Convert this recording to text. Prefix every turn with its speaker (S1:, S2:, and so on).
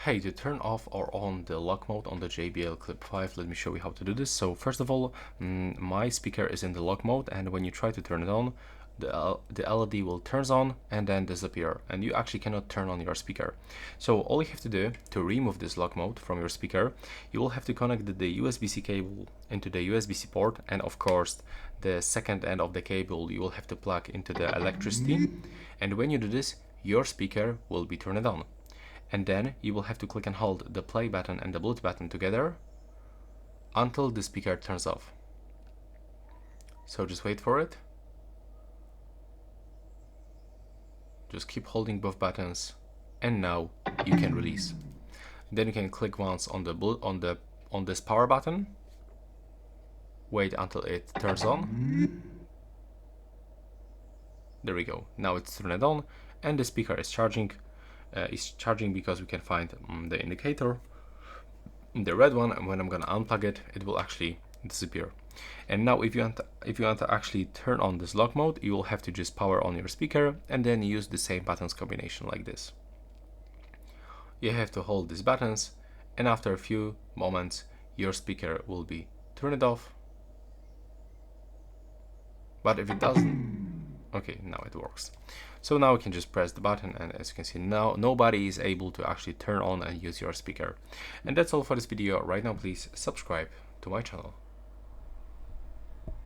S1: Hey, to turn off or on the lock mode on the JBL Clip 5, let me show you how to do this. So first of all, my speaker is in the lock mode, and when you try to turn it on, the LED will turn on and then disappear, and you actually cannot turn on your speaker. So all you have to do to remove this lock mode from your speaker, you will have to connect the USB-C cable into the USB-C port, and of course the second end of the cable you will have to plug into the electricity, and when you do this, your speaker will be turned on. And then you will have to click and hold the play button and the Bluetooth button together until the speaker turns off. So just wait for it. Just keep holding both buttons, and now you can release. Then you can click once on this power button. Wait until it turns on. There we go. Now it's turned on, and the speaker is charging. Because we can find the indicator, the red one, and when I'm gonna unplug it, it will actually disappear. And now if you want to actually turn on this lock mode, you will have to just power on your speaker and then use the same buttons combination like this. You have to hold these buttons, and after a few moments your speaker will be turned off. But if it doesn't, okay, now it works. So now we can just press the button, and as you can see, now nobody is able to actually turn on and use your speaker. And that's all for this video. Right now, please subscribe to my channel.